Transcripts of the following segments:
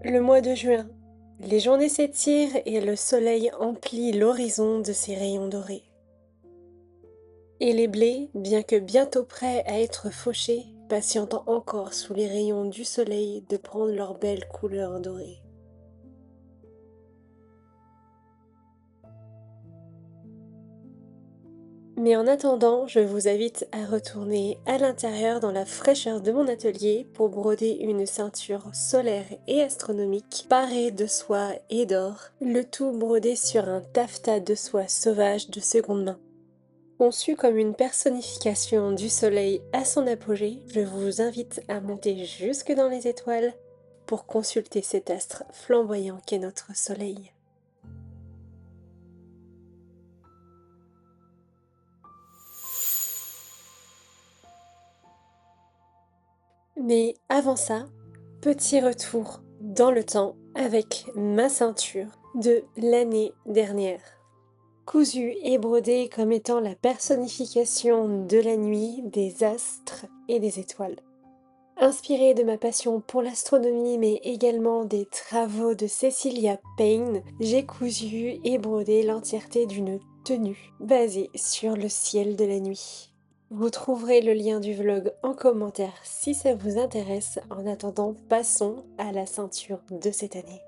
Le mois de juin. Les journées s'étirent et le soleil emplit l'horizon de ses rayons dorés. Et les blés, bien que bientôt prêts à être fauchés, patientent encore sous les rayons du soleil de prendre leur belle couleur dorée. Mais en attendant, je vous invite à retourner à l'intérieur dans la fraîcheur de mon atelier pour broder une ceinture solaire et astronomique parée de soie et d'or, le tout brodé sur un taffetas de soie sauvage de seconde main. Conçu comme une personnification du soleil à son apogée, je vous invite à monter jusque dans les étoiles pour consulter cet astre flamboyant qu'est notre soleil. Mais avant ça, petit retour dans le temps avec ma ceinture de l'année dernière. Cousue et brodée comme étant la personnification de la nuit, des astres et des étoiles. Inspirée de ma passion pour l'astronomie mais également des travaux de Cecilia Payne, j'ai cousu et brodé l'entièreté d'une tenue basée sur le ciel de la nuit. Vous trouverez le lien du vlog en commentaire si ça vous intéresse. En attendant, passons à la ceinture de cette année.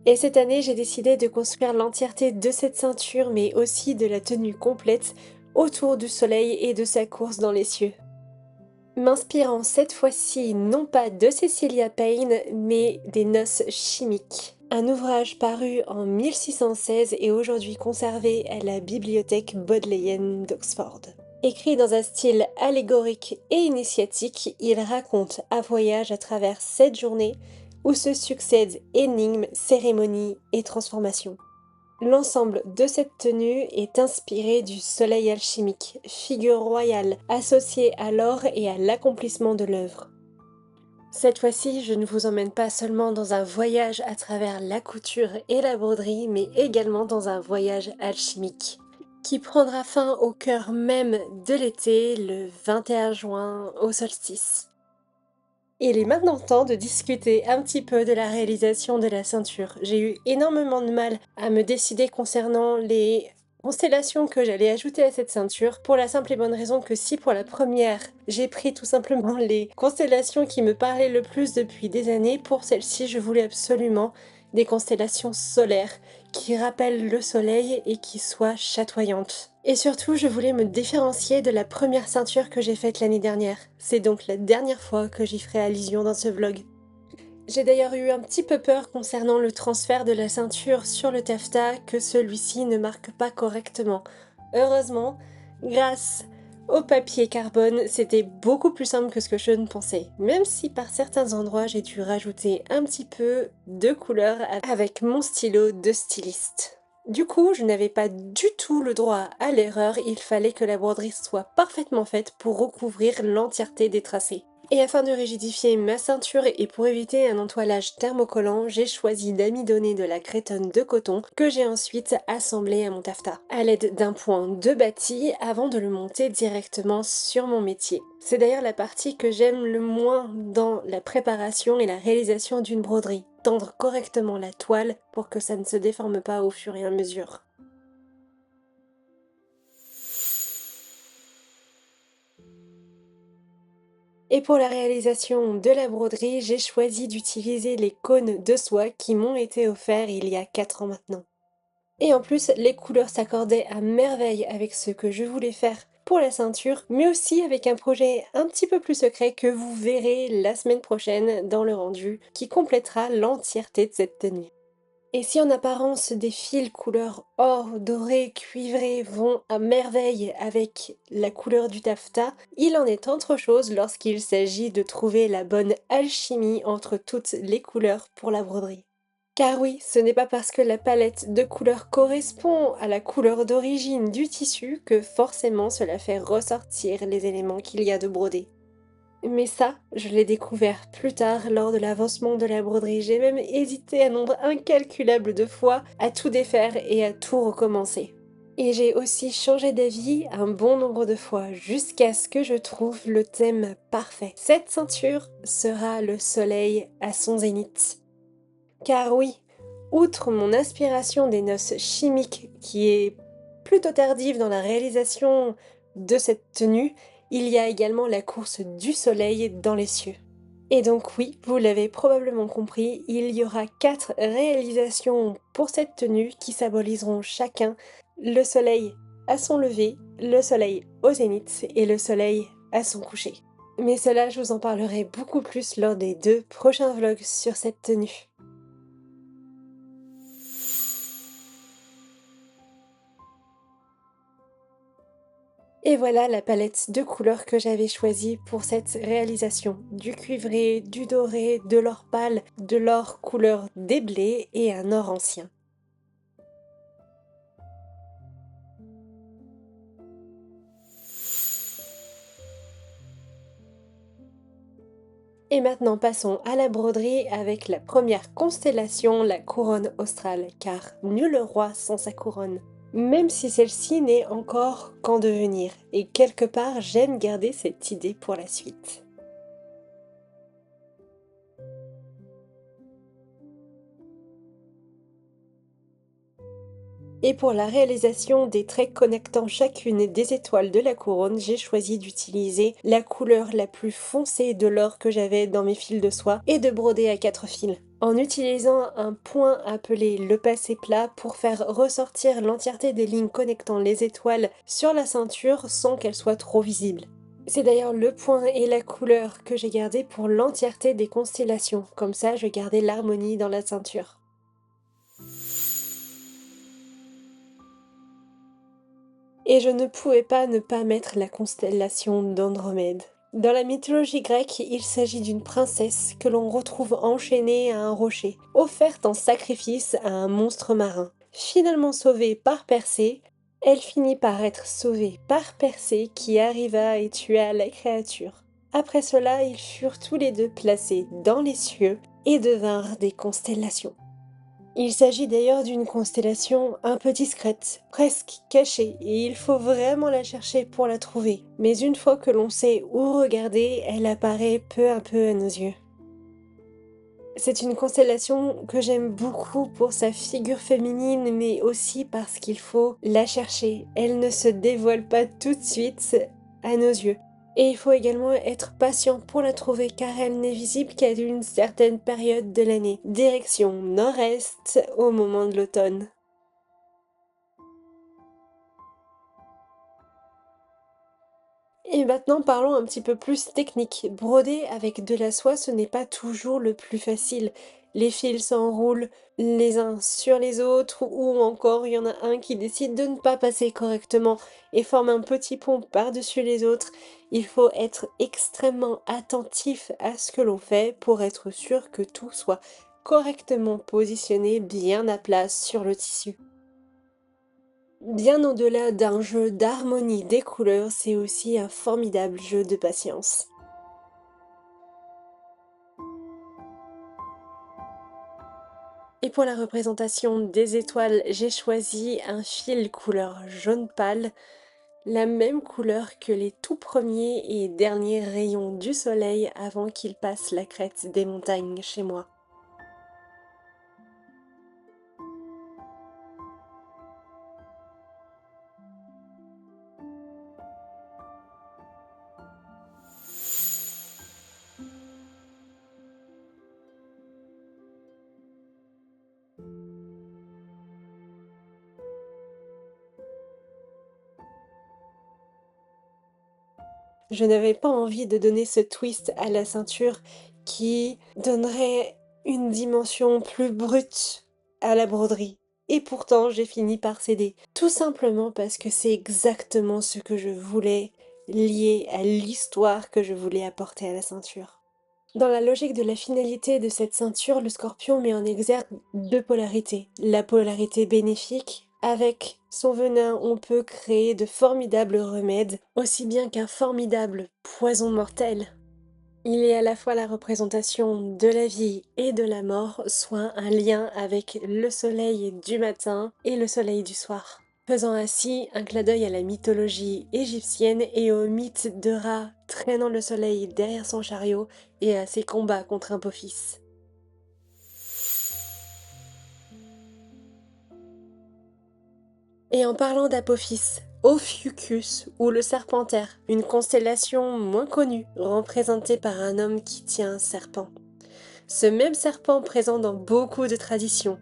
Et cette année, j'ai décidé de construire l'entièreté de cette ceinture, mais aussi de la tenue complète, autour du soleil et de sa course dans les cieux. M'inspirant cette fois-ci non pas de Cecilia Payne, mais des Noces chimiques. Un ouvrage paru en 1616 et aujourd'hui conservé à la bibliothèque bodléienne d'Oxford. Écrit dans un style allégorique et initiatique, il raconte un voyage à travers 7 journées où se succèdent énigmes, cérémonies et transformations. L'ensemble de cette tenue est inspiré du soleil alchimique, figure royale associée à l'or et à l'accomplissement de l'œuvre. Cette fois-ci, je ne vous emmène pas seulement dans un voyage à travers la couture et la broderie, mais également dans un voyage alchimique, qui prendra fin au cœur même de l'été, le 21 juin, au solstice. Il est maintenant temps de discuter un petit peu de la réalisation de la ceinture. J'ai eu énormément de mal à me décider concernant les constellations que j'allais ajouter à cette ceinture, pour la simple et bonne raison que si pour la première, j'ai pris tout simplement les constellations qui me parlaient le plus depuis des années, pour celle-ci, je voulais absolument des constellations solaires qui rappellent le soleil et qui soient chatoyantes. Et surtout, je voulais me différencier de la première ceinture que j'ai faite l'année dernière. C'est donc la dernière fois que j'y ferai allusion dans ce vlog. J'ai d'ailleurs eu un petit peu peur concernant le transfert de la ceinture sur le taffetas, que celui-ci ne marque pas correctement. Heureusement, grâce au papier carbone, c'était beaucoup plus simple que ce que je ne pensais. Même si par certains endroits j'ai dû rajouter un petit peu de couleur avec mon stylo de styliste. Du coup, je n'avais pas du tout le droit à l'erreur, il fallait que la broderie soit parfaitement faite pour recouvrir l'entièreté des tracés. Et afin de rigidifier ma ceinture et pour éviter un entoilage thermocollant, j'ai choisi d'amidonner de la crétonne de coton que j'ai ensuite assemblée à mon taffetas, à l'aide d'un point de bâti avant de le monter directement sur mon métier. C'est d'ailleurs la partie que j'aime le moins dans la préparation et la réalisation d'une broderie. Tendre correctement la toile pour que ça ne se déforme pas au fur et à mesure. Et pour la réalisation de la broderie, j'ai choisi d'utiliser les cônes de soie qui m'ont été offerts il y a 4 ans maintenant. Et en plus, les couleurs s'accordaient à merveille avec ce que je voulais faire pour la ceinture, mais aussi avec un projet un petit peu plus secret que vous verrez la semaine prochaine dans le rendu, qui complétera l'entièreté de cette tenue. Et si en apparence des fils couleur or, doré, cuivré vont à merveille avec la couleur du taffetas, il en est autre chose lorsqu'il s'agit de trouver la bonne alchimie entre toutes les couleurs pour la broderie. Car oui, ce n'est pas parce que la palette de couleurs correspond à la couleur d'origine du tissu que forcément cela fait ressortir les éléments qu'il y a de brodé. Mais ça, je l'ai découvert plus tard lors de l'avancement de la broderie. J'ai même hésité un nombre incalculable de fois à tout défaire et à tout recommencer. Et j'ai aussi changé d'avis un bon nombre de fois jusqu'à ce que je trouve le thème parfait. Cette ceinture sera le soleil à son zénith. Car oui, outre mon inspiration des noces chimiques qui est plutôt tardive dans la réalisation de cette tenue, il y a également la course du soleil dans les cieux. Et donc oui, vous l'avez probablement compris, il y aura 4 réalisations pour cette tenue qui symboliseront chacun le soleil à son lever, le soleil au zénith et le soleil à son coucher. Mais cela, je vous en parlerai beaucoup plus lors des 2 prochains vlogs sur cette tenue. Et voilà la palette de couleurs que j'avais choisie pour cette réalisation. Du cuivré, du doré, de l'or pâle, de l'or couleur déblé et un or ancien. Et maintenant passons à la broderie avec la première constellation, la couronne australe, car nul roi sans sa couronne. Même si celle-ci n'est encore qu'en devenir, et quelque part j'aime garder cette idée pour la suite. Et pour la réalisation des traits connectant chacune des étoiles de la couronne, j'ai choisi d'utiliser la couleur la plus foncée de l'or que j'avais dans mes fils de soie et de broder à 4 fils. En utilisant un point appelé le passé plat pour faire ressortir l'entièreté des lignes connectant les étoiles sur la ceinture sans qu'elles soient trop visibles. C'est d'ailleurs le point et la couleur que j'ai gardé pour l'entièreté des constellations, comme ça je gardais l'harmonie dans la ceinture. Et je ne pouvais pas ne pas mettre la constellation d'Andromède. Dans la mythologie grecque, il s'agit d'une princesse que l'on retrouve enchaînée à un rocher, offerte en sacrifice à un monstre marin. Finalement sauvée par Persée, elle finit par être sauvée par Persée qui arriva et tua la créature. Après cela, ils furent tous les deux placés dans les cieux et devinrent des constellations. Il s'agit d'ailleurs d'une constellation un peu discrète, presque cachée, et il faut vraiment la chercher pour la trouver. Mais une fois que l'on sait où regarder, elle apparaît peu à peu à nos yeux. C'est une constellation que j'aime beaucoup pour sa figure féminine, mais aussi parce qu'il faut la chercher. Elle ne se dévoile pas tout de suite à nos yeux. Et il faut également être patient pour la trouver car elle n'est visible qu'à une certaine période de l'année. Direction nord-est au moment de l'automne. Et maintenant parlons un petit peu plus technique. Broder avec de la soie, ce n'est pas toujours le plus facile. Les fils s'enroulent les uns sur les autres ou encore il y en a un qui décide de ne pas passer correctement et forme un petit pont par-dessus les autres. Il faut être extrêmement attentif à ce que l'on fait pour être sûr que tout soit correctement positionné, bien à place sur le tissu. Bien au-delà d'un jeu d'harmonie des couleurs, c'est aussi un formidable jeu de patience. Et pour la représentation des étoiles, j'ai choisi un fil couleur jaune pâle, la même couleur que les tout premiers et derniers rayons du soleil avant qu'il passe la crête des montagnes chez moi. Je n'avais pas envie de donner ce twist à la ceinture qui donnerait une dimension plus brute à la broderie. Et pourtant, j'ai fini par céder. Tout simplement parce que c'est exactement ce que je voulais lier à l'histoire que je voulais apporter à la ceinture. Dans la logique de la finalité de cette ceinture, le scorpion met en exergue 2 polarités. La polarité bénéfique, avec son venin on peut créer de formidables remèdes, aussi bien qu'un formidable poison mortel. Il est à la fois la représentation de la vie et de la mort, soit un lien avec le soleil du matin et le soleil du soir. faisant ainsi un clin d'œil à la mythologie égyptienne et au mythe de Ra traînant le soleil derrière son chariot et à ses combats contre Apophis. Et en parlant d'Apophis, Ophiuchus, ou le Serpentaire, une constellation moins connue, représentée par un homme qui tient un serpent. Ce même serpent présent dans beaucoup de traditions,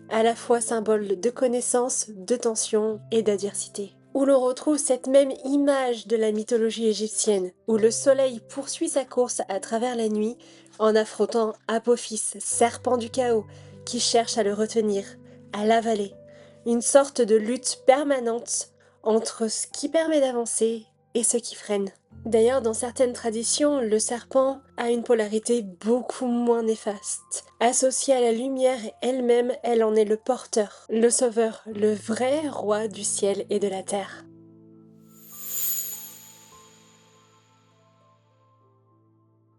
à la fois symbole de connaissance, de tension et d'adversité. Où l'on retrouve cette même image de la mythologie égyptienne, où le soleil poursuit sa course à travers la nuit en affrontant Apophis, serpent du chaos, qui cherche à le retenir, à l'avaler. Une sorte de lutte permanente entre ce qui permet d'avancer et ce qui freine. D'ailleurs, dans certaines traditions, le serpent a une polarité beaucoup moins néfaste. Associée à la lumière elle-même, elle en est le porteur, le sauveur, le vrai roi du ciel et de la terre.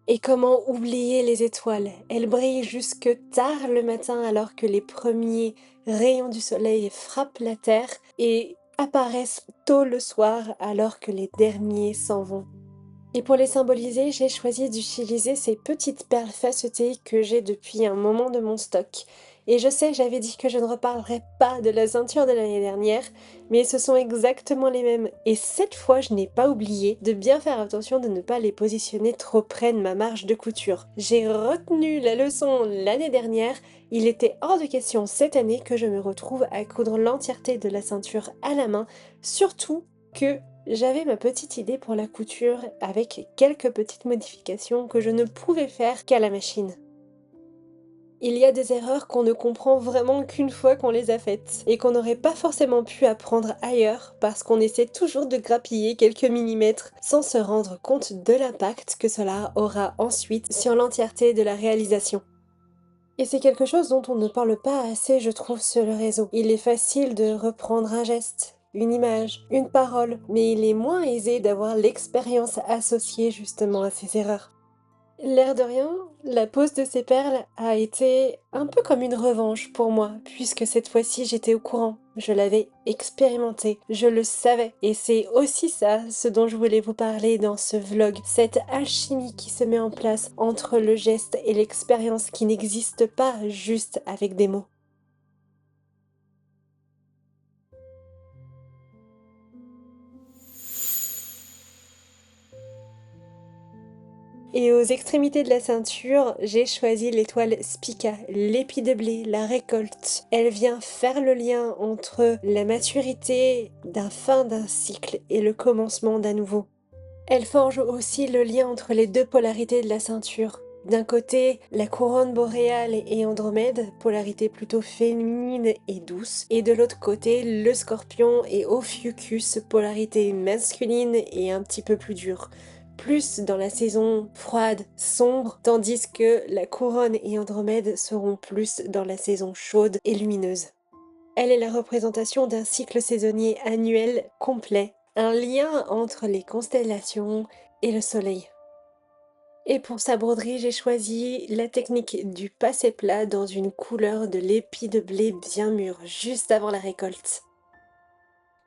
Et comment oublier les étoiles? Elles brillent jusque tard le matin alors que les premiers rayons du soleil frappent la terre et apparaissent tôt le soir alors que les derniers s'en vont. Et pour les symboliser, j'ai choisi d'utiliser ces petites perles facetées que j'ai depuis un moment de mon stock. Et je sais, j'avais dit que je ne reparlerais pas de la ceinture de l'année dernière, mais ce sont exactement les mêmes. Et cette fois, je n'ai pas oublié de bien faire attention de ne pas les positionner trop près de ma marge de couture. J'ai retenu la leçon l'année dernière, il était hors de question cette année que je me retrouve à coudre l'entièreté de la ceinture à la main, surtout que j'avais ma petite idée pour la couture avec quelques petites modifications que je ne pouvais faire qu'à la machine. Il y a des erreurs qu'on ne comprend vraiment qu'une fois qu'on les a faites et qu'on n'aurait pas forcément pu apprendre ailleurs parce qu'on essaie toujours de grappiller quelques millimètres sans se rendre compte de l'impact que cela aura ensuite sur l'entièreté de la réalisation. Et c'est quelque chose dont on ne parle pas assez, je trouve, sur le réseau. Il est facile de reprendre un geste, une image, une parole, mais il est moins aisé d'avoir l'expérience associée justement à ces erreurs. L'air de rien, la pose de ces perles a été un peu comme une revanche pour moi, puisque cette fois-ci j'étais au courant, je l'avais expérimenté, je le savais, et c'est aussi ça ce dont je voulais vous parler dans ce vlog, cette alchimie qui se met en place entre le geste et l'expérience qui n'existe pas juste avec des mots. Et aux extrémités de la ceinture, j'ai choisi l'étoile Spica, l'épi de blé, la récolte. Elle vient faire le lien entre la maturité d'un fin d'un cycle et le commencement d'un nouveau. Elle forge aussi le lien entre les deux polarités de la ceinture. D'un côté, la couronne boréale et Andromède, polarité plutôt féminine et douce, et de l'autre côté, le scorpion et Ophiuchus, polarité masculine et un petit peu plus dure. Plus dans la saison froide, sombre, tandis que la couronne et Andromède seront plus dans la saison chaude et lumineuse. Elle est la représentation d'un cycle saisonnier annuel complet, un lien entre les constellations et le soleil. Et pour sa broderie, j'ai choisi la technique du passé plat dans une couleur de l'épi de blé bien mûr, juste avant la récolte.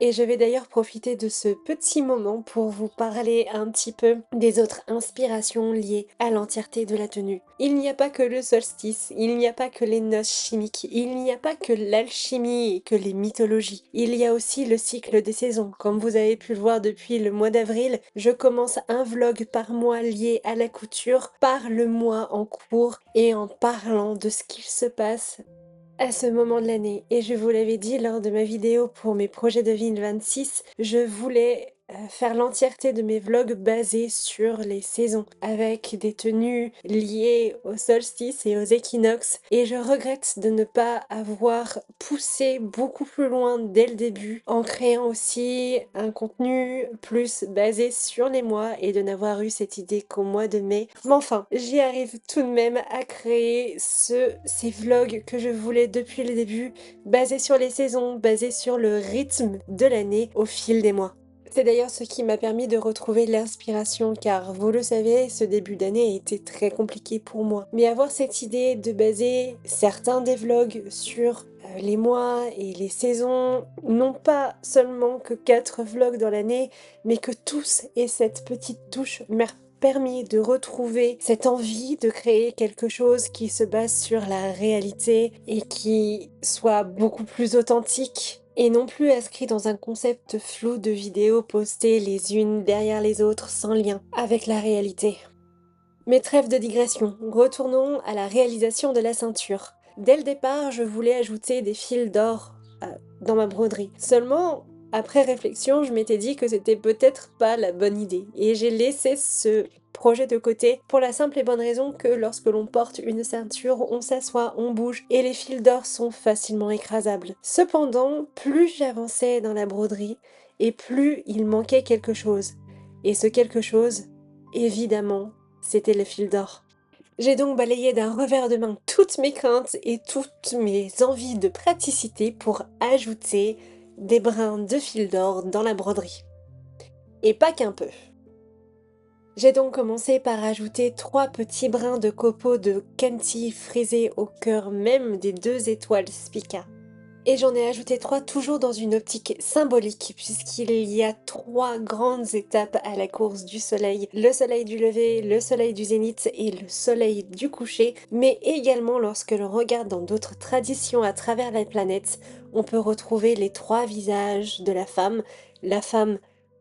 Et je vais d'ailleurs profiter de ce petit moment pour vous parler un petit peu des autres inspirations liées à l'entièreté de la tenue. Il n'y a pas que le solstice, il n'y a pas que les noces chimiques, il n'y a pas que l'alchimie et que les mythologies. Il y a aussi le cycle des saisons. Comme vous avez pu le voir depuis le mois d'avril, je commence un vlog par mois lié à la couture par le mois en cours et en parlant de ce qu'il se passe à ce moment de l'année. Et je vous l'avais dit lors de ma vidéo pour mes projets de 2026, je voulais faire l'entièreté de mes vlogs basés sur les saisons, avec des tenues liées au solstice et aux équinoxes. Et je regrette de ne pas avoir poussé beaucoup plus loin dès le début, en créant aussi un contenu plus basé sur les mois et de n'avoir eu cette idée qu'au mois de mai. Mais enfin, j'y arrive tout de même à créer ces vlogs que je voulais depuis le début, basés sur les saisons, basés sur le rythme de l'année au fil des mois. C'est d'ailleurs ce qui m'a permis de retrouver l'inspiration car vous le savez, ce début d'année a été très compliqué pour moi. Mais avoir cette idée de baser certains des vlogs sur les mois et les saisons, non pas seulement que 4 vlogs dans l'année, mais que tous aient cette petite touche m'a permis de retrouver cette envie de créer quelque chose qui se base sur la réalité et qui soit beaucoup plus authentique et non plus inscrit dans un concept flou de vidéos postées les unes derrière les autres sans lien avec la réalité. Mais trêve de digression, retournons à la réalisation de la ceinture. Dès le départ, je voulais ajouter des fils d'or dans ma broderie. Seulement, après réflexion, je m'étais dit que c'était peut-être pas la bonne idée. Et j'ai laissé ce projet de côté pour la simple et bonne raison que lorsque l'on porte une ceinture, on s'assoit, on bouge et les fils d'or sont facilement écrasables. Cependant, plus j'avançais dans la broderie et plus il manquait quelque chose. Et ce quelque chose, évidemment, c'était le fil d'or. J'ai donc balayé d'un revers de main toutes mes craintes et toutes mes envies de praticité pour ajouter des brins de fil d'or dans la broderie. Et pas qu'un peu. J'ai donc commencé par ajouter 3 petits brins de copeaux de Kenti frisés au cœur même des 2 étoiles Spica. Et j'en ai ajouté 3 toujours dans une optique symbolique puisqu'il y a 3 grandes étapes à la course du soleil. Le soleil du lever, le soleil du zénith et le soleil du coucher. Mais également lorsque l'on regarde dans d'autres traditions à travers la planète, on peut retrouver les 3 visages de la femme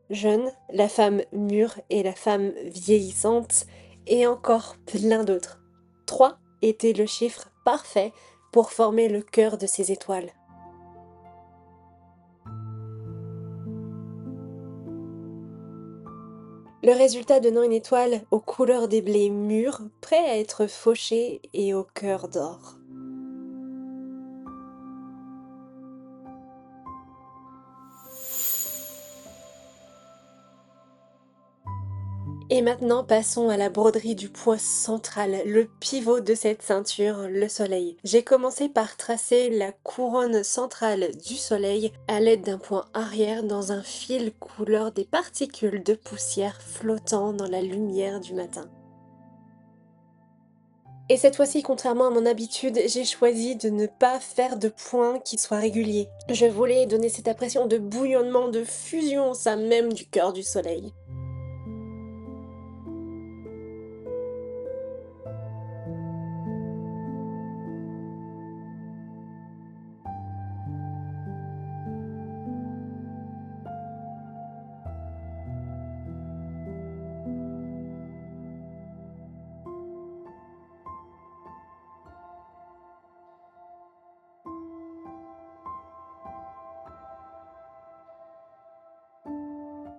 jeune, la femme mûre et la femme vieillissante et encore plein d'autres. 3 était le chiffre parfait pour former le cœur de ces étoiles. Le résultat donnant une étoile aux couleurs des blés mûrs, prêt à être fauché et au cœur d'or. Et maintenant passons à la broderie du point central, le pivot de cette ceinture, le soleil. J'ai commencé par tracer la couronne centrale du soleil à l'aide d'un point arrière dans un fil couleur des particules de poussière flottant dans la lumière du matin. Et cette fois-ci, contrairement à mon habitude, j'ai choisi de ne pas faire de points qui soient réguliers. Je voulais donner cette impression de bouillonnement, de fusion au sein même du cœur du soleil.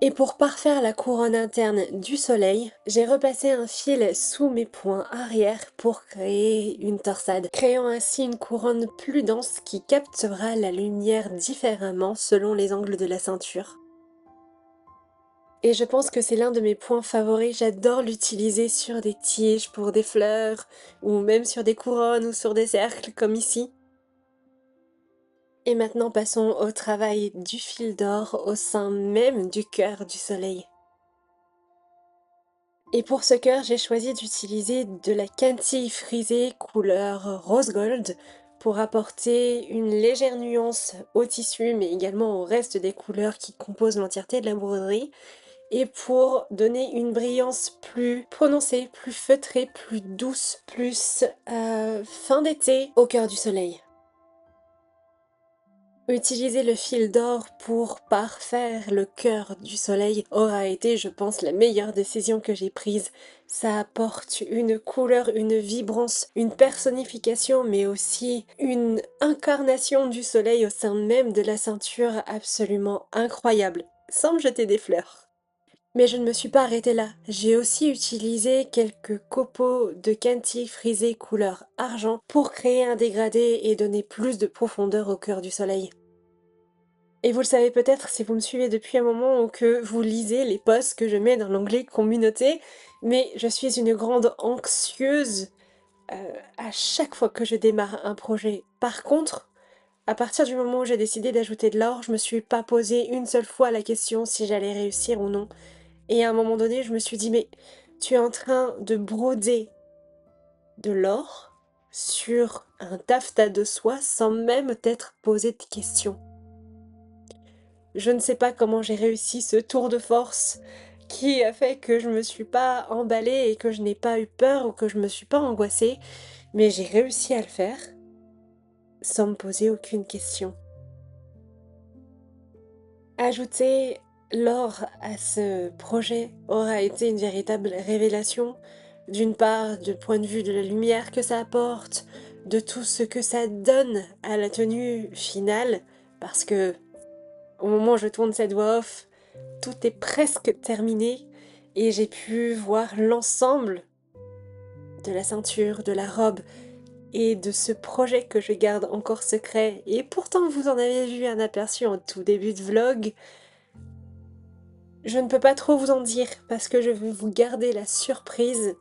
Et pour parfaire la couronne interne du soleil, j'ai repassé un fil sous mes points arrière pour créer une torsade, créant ainsi une couronne plus dense qui captera la lumière différemment selon les angles de la ceinture. Et je pense que c'est l'un de mes points favoris, j'adore l'utiliser sur des tiges pour des fleurs, ou même sur des couronnes ou sur des cercles comme ici. Et maintenant passons au travail du fil d'or au sein même du cœur du soleil. Et pour ce cœur, j'ai choisi d'utiliser de la cantille frisée couleur rose gold pour apporter une légère nuance au tissu mais également au reste des couleurs qui composent l'entièreté de la broderie et pour donner une brillance plus prononcée, plus feutrée, plus douce, plus fin d'été au cœur du soleil. Utiliser le fil d'or pour parfaire le cœur du soleil aura été, je pense, la meilleure décision que j'ai prise. Ça apporte une couleur, une vibrance, une personnification, mais aussi une incarnation du soleil au sein même de la ceinture absolument incroyable, sans me jeter des fleurs. Mais je ne me suis pas arrêtée là. J'ai aussi utilisé quelques copeaux de Kenti frisés couleur argent pour créer un dégradé et donner plus de profondeur au cœur du soleil. Et vous le savez peut-être si vous me suivez depuis un moment ou que vous lisez les posts que je mets dans l'onglet communauté, mais je suis une grande anxieuse à chaque fois que je démarre un projet. Par contre, à partir du moment où j'ai décidé d'ajouter de l'or, je me suis pas posé une seule fois la question si j'allais réussir ou non. Et à un moment donné, je me suis dit, mais tu es en train de broder de l'or sur un taffetas de soie sans même t'être posé de questions. Je ne sais pas comment j'ai réussi ce tour de force qui a fait que je me suis pas emballée et que je n'ai pas eu peur ou que je me suis pas angoissée, mais j'ai réussi à le faire sans me poser aucune question. Ajouter l'or à ce projet aura été une véritable révélation, d'une part du point de vue de la lumière que ça apporte, de tout ce que ça donne à la tenue finale, parce que au moment où je tourne cette voix off, tout est presque terminé et j'ai pu voir l'ensemble de la ceinture, de la robe et de ce projet que je garde encore secret. Et pourtant vous en avez vu un aperçu en tout début de vlog. Je ne peux pas trop vous en dire parce que je veux vous garder la surprise,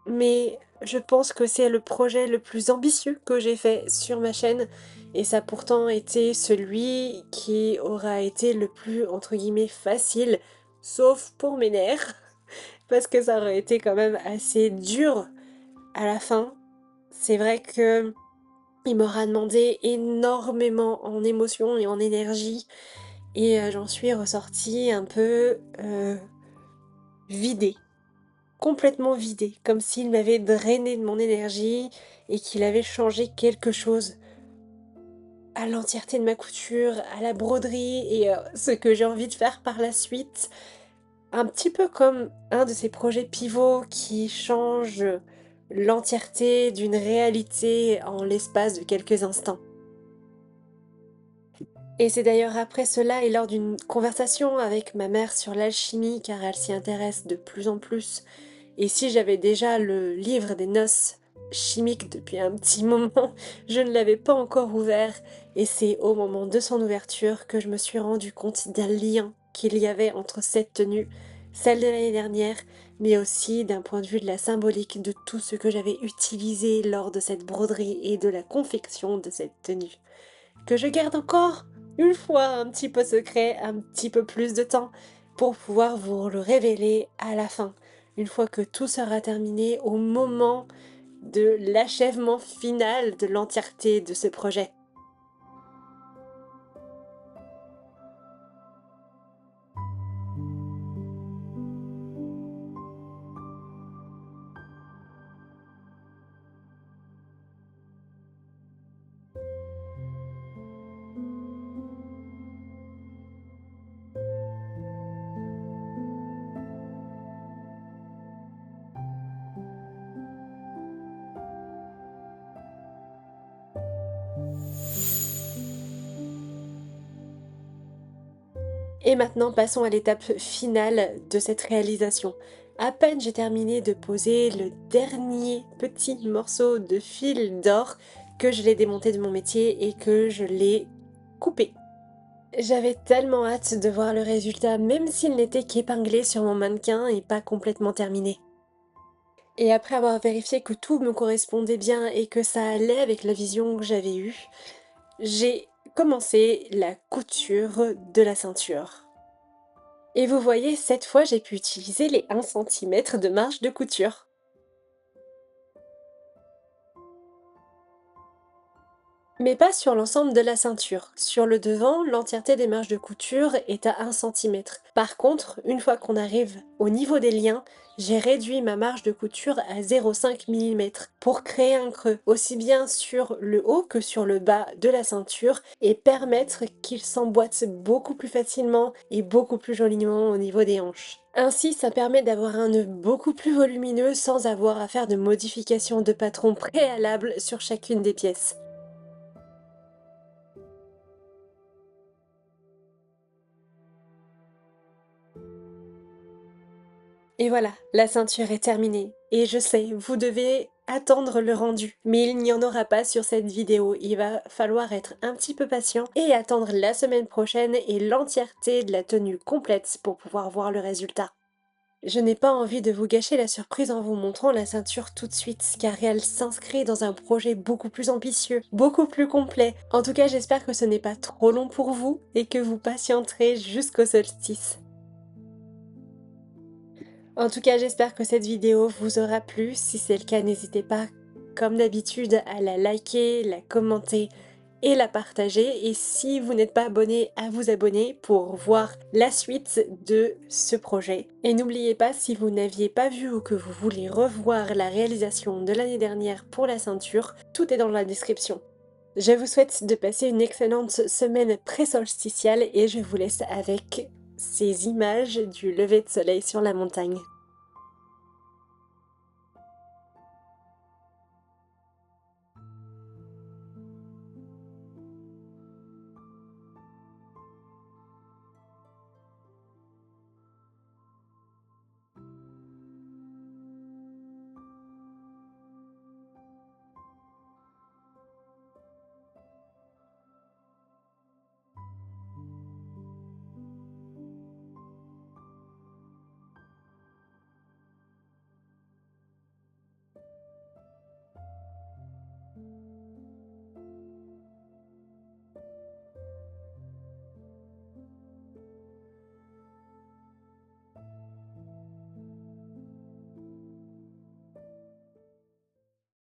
mais je pense que c'est le projet le plus ambitieux que j'ai fait sur ma chaîne et ça a pourtant été celui qui aura été le plus entre guillemets facile, sauf pour mes nerfs, parce que ça aurait été quand même assez dur à la fin. C'est vrai que il m'aura demandé énormément en émotion et en énergie et j'en suis ressortie un peu vidée, complètement vidée, comme s'il m'avait drainé de mon énergie et qu'il avait changé quelque chose à l'entièreté de ma couture, à la broderie et ce que j'ai envie de faire par la suite. Un petit peu comme un de ces projets pivots qui changent l'entièreté d'une réalité en l'espace de quelques instants. Et c'est d'ailleurs après cela et lors d'une conversation avec ma mère sur l'alchimie, car elle s'y intéresse de plus en plus, et si j'avais déjà le livre des noces chimiques depuis un petit moment, je ne l'avais pas encore ouvert, et c'est au moment de son ouverture que je me suis rendu compte d'un lien qu'il y avait entre cette tenue, celle de l'année dernière, mais aussi d'un point de vue de la symbolique de tout ce que j'avais utilisé lors de cette broderie et de la confection de cette tenue, que je garde encore une fois un petit peu secret, un petit peu plus de temps, pour pouvoir vous le révéler à la fin, une fois que tout sera terminé, au moment de l'achèvement final de l'entièreté de ce projet. Et maintenant, passons à l'étape finale de cette réalisation. À peine j'ai terminé de poser le dernier petit morceau de fil d'or que je l'ai démonté de mon métier et que je l'ai coupé. J'avais tellement hâte de voir le résultat, même s'il n'était qu'épinglé sur mon mannequin et pas complètement terminé. Et après avoir vérifié que tout me correspondait bien et que ça allait avec la vision que j'avais eue, j'ai commencé la couture de la ceinture. Et vous voyez, cette fois j'ai pu utiliser les 1 cm de marge de couture. Mais pas sur l'ensemble de la ceinture. Sur le devant, l'entièreté des marges de couture est à 1 cm. Par contre, une fois qu'on arrive au niveau des liens, j'ai réduit ma marge de couture à 0,5 mm pour créer un creux, aussi bien sur le haut que sur le bas de la ceinture, et permettre qu'il s'emboîte beaucoup plus facilement et beaucoup plus joliment au niveau des hanches. Ainsi, ça permet d'avoir un nœud beaucoup plus volumineux sans avoir à faire de modifications de patron préalables sur chacune des pièces. Et voilà, la ceinture est terminée. Et je sais, vous devez attendre le rendu. Mais il n'y en aura pas sur cette vidéo. Il va falloir être un petit peu patient et attendre la semaine prochaine et l'entièreté de la tenue complète pour pouvoir voir le résultat. Je n'ai pas envie de vous gâcher la surprise en vous montrant la ceinture tout de suite, car elle s'inscrit dans un projet beaucoup plus ambitieux, beaucoup plus complet. En tout cas, j'espère que ce n'est pas trop long pour vous et que vous patienterez jusqu'au solstice. En tout cas, j'espère que cette vidéo vous aura plu. Si c'est le cas, n'hésitez pas comme d'habitude à la liker, la commenter et la partager. Et si vous n'êtes pas abonné, à vous abonner pour voir la suite de ce projet. Et n'oubliez pas, si vous n'aviez pas vu ou que vous voulez revoir la réalisation de l'année dernière pour la ceinture, tout est dans la description. Je vous souhaite de passer une excellente semaine pré-solsticiale et je vous laisse avec ces images du lever de soleil sur la montagne.